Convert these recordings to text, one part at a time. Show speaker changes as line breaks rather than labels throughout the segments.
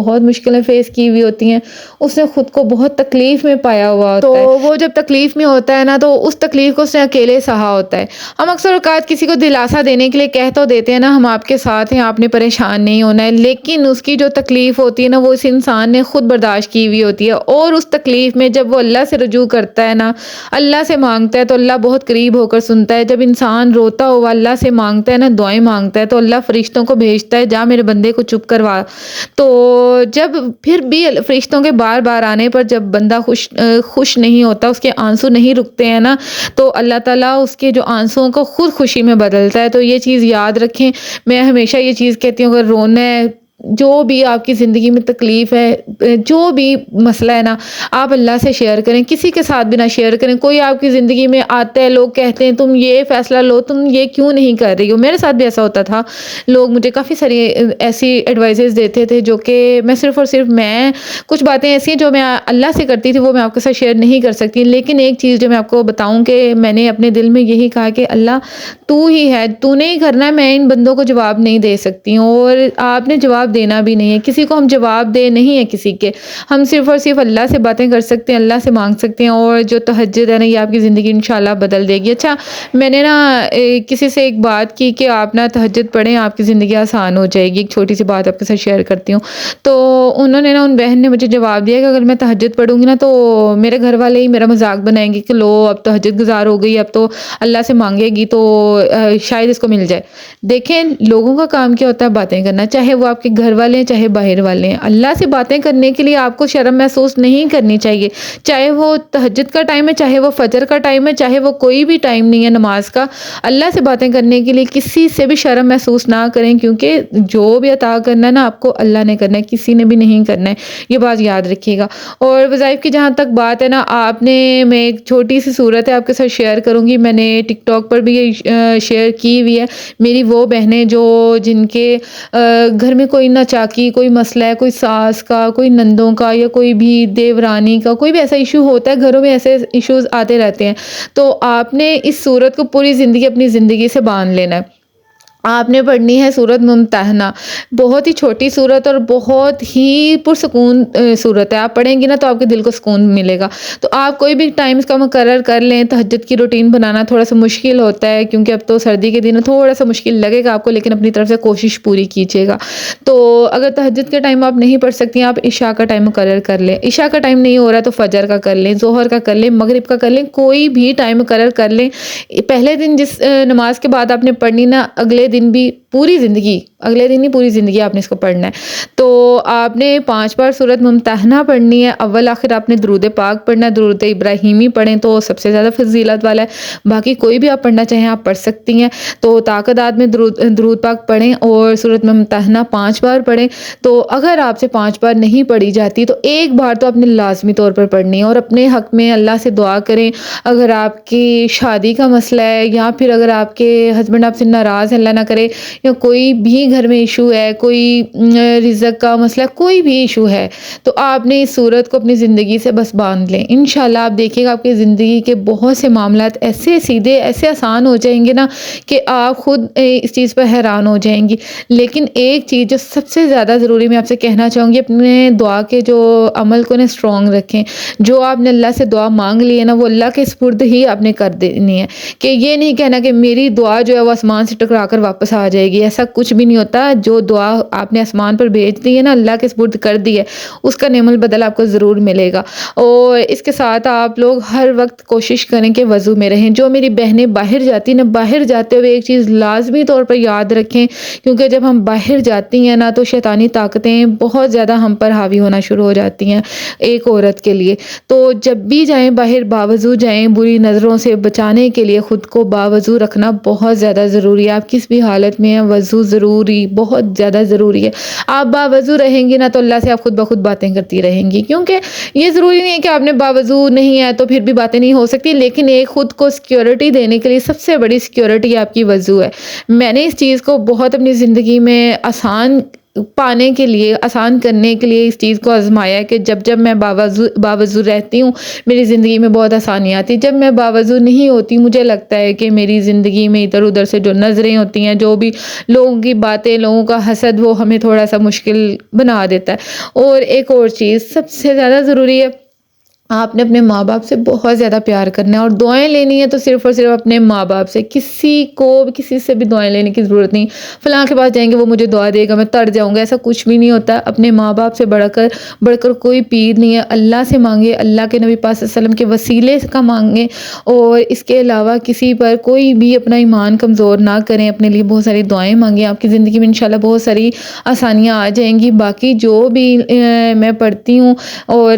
بہت مشکلیں فیس کی ہوئی ہوتی ہیں، اس نے خود کو بہت تکلیف میں پایا ہوا ہوتا ہے، تو وہ جب تکلیف میں ہوتا ہے نا تو اس تکلیف کو اس نے اکیلے سہا ہوتا ہے۔ ہم اکثر اوقات کسی کو دلاسا دینے کے لیے کہہ تو دیتے ہیں نا ہم آپ کے ساتھ ہیں، آپ نے پریشان نہیں ہونا ہے، لیکن اس کی جو تکلیف ہوتی ہے نا وہ اس انسان نے خود برداشت کی ہوئی ہوتی ہے، اور اس تکلیف میں جب وہ اللہ سے رجوع کرتا ہے نا، اللہ سے مانگتا ہے تو اللہ بہت قریب ہو کر سنتا ہے۔ جب انسان روتا ہوا اللہ سے مانگتا ہے نا، دعائیں مانگتا ہے، تو اللہ فرشتوں کو بھیجتا ہے جا میرے بندے کو چپ کروا۔ تو جب پھر بھی فرشتوں کے بار بار آنے پر جب بندہ خوش نہیں ہوتا، اس کے آنسو نہیں رکتے ہیں نا، تو اللہ تعالیٰ اس کے جو آنسوؤں کو خود خوشی میں بدلتا ہے۔ تو یہ چیز یاد رکھیں، میں ہمیشہ یہ چیز کہتی ہوں، اگر رونا ہے، جو بھی آپ کی زندگی میں تکلیف ہے، جو بھی مسئلہ ہے نا، آپ اللہ سے شیئر کریں، کسی کے ساتھ بھی نہ شیئر کریں۔ کوئی آپ کی زندگی میں آتا ہے، لوگ کہتے ہیں تم یہ فیصلہ لو، تم یہ کیوں نہیں کر رہی ہو۔ میرے ساتھ بھی ایسا ہوتا تھا، لوگ مجھے کافی ساری ایسی ایڈوائزز دیتے تھے جو کہ میں صرف اور صرف کچھ باتیں ایسی ہیں جو میں اللہ سے کرتی تھی، وہ میں آپ کے ساتھ شیئر نہیں کر سکتی، لیکن ایک چیز جو میں آپ کو بتاؤں کہ میں نے اپنے دل میں یہی کہا کہ اللہ تو ہی ہے، تو نے ہی کرنا ہے، میں ان بندوں کو جواب نہیں دے سکتی ہوں، اور آپ نے جواب دینا بھی نہیں ہے، کسی کو ہم جواب دے نہیں ہے کسی کے، ہم صرف اور صرف اللہ سے باتیں کر سکتے ہیں، اللہ سے مانگ سکتے ہیں، اور جو تہجد ہے نا یہ آپ کی زندگی انشاءاللہ بدل دے گی۔ اچھا، میں نے نا کسی سے ایک بات کی کہ آپ نا تہجد پڑھیں، آپ کی زندگی آسان ہو جائے گی، ایک چھوٹی سی بات آپ کے ساتھ شیئر کرتی ہوں۔ تو انہوں نے نا، ان بہن نے مجھے جواب دیا کہ اگر میں تہجد پڑھوں گی نا تو میرے گھر والے ہی میرا مذاق بنائیں گے کہ لو اب تہجد گزار ہو گئی، اب تو اللہ سے مانگے گی تو شاید اس کو مل جائے۔ دیکھیں، لوگوں کا کام کیا ہوتا ہے؟ باتیں کرنا، چاہے وہ آپ کے گھر والے ہیں چاہے باہر والے ہیں۔ اللہ سے باتیں کرنے کے لیے آپ کو شرم محسوس نہیں کرنی چاہیے، چاہے وہ تہجد کا ٹائم ہے، چاہے وہ فجر کا ٹائم ہے، چاہے وہ کوئی بھی ٹائم نہیں ہے نماز کا۔ اللہ سے باتیں کرنے کے لیے کسی سے بھی شرم محسوس نہ کریں، کیونکہ جو بھی عطا کرنا ہے نا آپ کو اللہ نے کرنا ہے، کسی نے بھی نہیں کرنا ہے، یہ بات یاد رکھیے گا۔ اور وظائف کی جہاں تک بات ہے نا، میں ایک چھوٹی سی صورت ہے آپ کے ساتھ شیئر کروں گی، میں نے ٹک ٹاک پر بھی یہ شیئر کی ہوئی ہے۔ میری وہ بہنیں جو جن کے گھر میں کوئی نہ چاکی، کوئی مسئلہ ہے، کوئی ساس کا، کوئی نندوں کا، یا کوئی بھی دیورانی کا، کوئی بھی ایسا ایشو ہوتا ہے، گھروں میں ایسے ایشوز آتے رہتے ہیں، تو آپ نے اس صورت کو پوری زندگی اپنی زندگی سے باندھ لینا ہے۔ آپ نے پڑھنی ہے سورۃ ممتحنہ، بہت ہی چھوٹی سورت اور بہت ہی پرسکون سورت ہے، آپ پڑھیں گی نا تو آپ کے دل کو سکون ملے گا۔ تو آپ کوئی بھی ٹائم اس کا مقرر کر لیں، تہجد کی روٹین بنانا تھوڑا سا مشکل ہوتا ہے کیونکہ اب تو سردی کے دن ہے، تھوڑا سا مشکل لگے گا آپ کو، لیکن اپنی طرف سے کوشش پوری کیجیے گا۔ تو اگر تہجد کے ٹائم آپ نہیں پڑھ سکتی ہیں، آپ عشاء کا ٹائم مقرر کر لیں، عشاء کا ٹائم نہیں ہو رہا تو فجر کا کر لیں، ظہر کا کر لیں، مغرب کا کر لیں، کوئی بھی ٹائم مقرر کر لیں۔ پہلے دن جس نماز کے بعد آپ نے پڑھنی نا، اگلے دن بھی پوری زندگی، اگلے دن ہی پوری زندگی آپ نے اس کو پڑھنا ہے۔ تو آپ نے 5 بار سورۃ ممتحنہ پڑھنی ہے، اول آخر آپ نے درود پاک پڑھنا ہے، درود ابراہیمی پڑھیں تو سب سے زیادہ فضیلت والا ہے، باقی کوئی بھی آپ پڑھنا چاہیں آپ پڑھ سکتی ہیں۔ تو طاقت میں درود پاک پڑھیں اور سورۃ ممتحنہ 5 بار پڑھیں۔ تو اگر آپ سے 5 بار نہیں پڑھی جاتی تو ایک بار تو آپ نے لازمی طور پر پڑھنی ہے، اور اپنے حق میں اللہ سے دعا کریں۔ اگر آپ کی شادی کا مسئلہ ہے، یا پھر اگر آپ کے ہسبینڈ آپ سے ناراض ہیں، اللہ نہ کرے، یا کوئی بھی گھر میں ایشو ہے، کوئی رزق کا مسئلہ، کوئی بھی ایشو ہے، تو آپ نے اس صورت کو اپنی زندگی سے بس باندھ لیں۔ انشاءاللہ آپ دیکھیے گا آپ کی زندگی کے بہت سے معاملات ایسے سیدھے، ایسے آسان ہو جائیں گے نا کہ آپ خود اس چیز پر حیران ہو جائیں گی۔ لیکن ایک چیز جو سب سے زیادہ ضروری میں آپ سے کہنا چاہوں گی، اپنے دعا کے جو عمل کو اسٹرانگ رکھیں۔ جو آپ نے اللہ سے دعا مانگ لی ہے نا، وہ اللہ کے سپرد ہی آپ نے کر دینی ہے، کہ یہ نہیں کہنا کہ میری دعا جو ہے وہ آسمان سے ٹکرا کر واپس آ جائے گی، ایسا کچھ بھی نہیں ہوتا۔ جو دعا آپ نے آسمان پر بھیج دی ہے نا، اللہ کے سپرد کر دی ہے، اس کا نعم البدل آپ کو ضرور ملے گا۔ اور اس کے ساتھ آپ لوگ ہر وقت کوشش کریں کہ وضو میں رہیں۔ جو میری بہنیں باہر جاتی ہیں نا، باہر جاتے ہوئے ایک چیز لازمی طور پر یاد رکھیں، کیونکہ جب ہم باہر جاتی ہیں نا تو شیطانی طاقتیں بہت زیادہ ہم پر حاوی ہونا شروع ہو جاتی ہیں ایک عورت کے لیے۔ تو جب بھی جائیں باہر باوضو جائیں، بری نظروں سے بچانے کے لیے خود کو باوضو رکھنا بہت زیادہ ضروری ہے۔ آپ کس بھی حالت میں ہیں، وضو ضروری، بہت زیادہ ضروری ہے۔ آپ باوضو رہیں گی نا تو اللہ سے آپ خود بخود باتیں کرتی رہیں گی، کیونکہ یہ ضروری نہیں ہے کہ آپ نے باوضو نہیں ہے تو پھر بھی باتیں نہیں ہو سکتی، لیکن ایک خود کو سیکیورٹی دینے کے لیے سب سے بڑی سیکیورٹی آپ کی وضو ہے۔ میں نے اس چیز کو بہت اپنی زندگی میں آسان پانے کے لیے، آسان کرنے کے لیے اس چیز کو آزمایا ہے کہ جب جب میں باوضو رہتی ہوں میری زندگی میں بہت آسانی آتی ہے، جب میں باوضو نہیں ہوتی مجھے لگتا ہے کہ میری زندگی میں ادھر ادھر سے جو نظریں ہوتی ہیں، جو بھی لوگوں کی باتیں، لوگوں کا حسد، وہ ہمیں تھوڑا سا مشکل بنا دیتا ہے۔ اور ایک اور چیز سب سے زیادہ ضروری ہے، آپ نے اپنے ماں باپ سے بہت زیادہ پیار کرنا ہے، اور دعائیں لینی ہے تو صرف اور صرف اپنے ماں باپ سے، کسی سے بھی دعائیں لینے کی ضرورت نہیں۔ فلاں کے پاس جائیں گے وہ مجھے دعا دے گا میں تڑ جاؤں گا، ایسا کچھ بھی نہیں ہوتا۔ اپنے ماں باپ سے بڑھ کر کوئی پیر نہیں ہے۔ اللہ سے مانگے، اللہ کے نبی پاک صلی اللہ علیہ وسلم کے وسیلے کا مانگیں، اور اس کے علاوہ کسی پر کوئی بھی اپنا ایمان کمزور نہ کریں۔ اپنے لیے بہت ساری دعائیں مانگیں، آپ کی زندگی میں انشاءاللہ بہت ساری آسانیاں آ جائیں گی۔ باقی جو بھی میں پڑھتی ہوں اور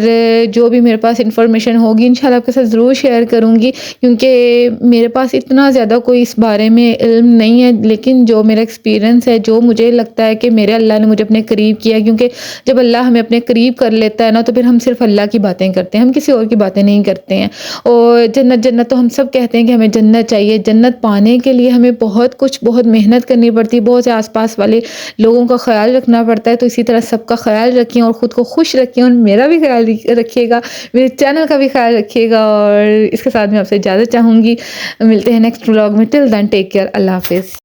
جو بھی میرے پاس انفارمیشن ہوگی انشاءاللہ آپ کے ساتھ ضرور شیئر کروں گی، کیونکہ میرے پاس اتنا زیادہ کوئی اس بارے میں علم نہیں ہے، لیکن جو میرا ایکسپیرینس ہے، جو مجھے لگتا ہے کہ میرے اللہ نے مجھے اپنے قریب کیا، کیونکہ جب اللہ ہمیں اپنے قریب کر لیتا ہے نا تو پھر ہم صرف اللہ کی باتیں کرتے ہیں، ہم کسی اور کی باتیں نہیں کرتے ہیں۔ اور جنت جنت تو ہم سب کہتے ہیں کہ ہمیں جنت چاہیے، جنت پانے کے لیے ہمیں بہت محنت کرنی پڑتی ہے، بہت سے آس پاس والے لوگوں کا خیال رکھنا پڑتا ہے۔ تو اسی طرح سب کا خیال رکھیں اور خود کو خوش رکھیں، اور میرا بھی خیال رکھیے گا، میرے چینل کا بھی خیال رکھیے گا، اور اس کے ساتھ میں آپ سے اجازت چاہوں گی۔ ملتے ہیں نیکسٹ ولاگ میں، ٹل دین ٹیک کیئر، اللہ حافظ۔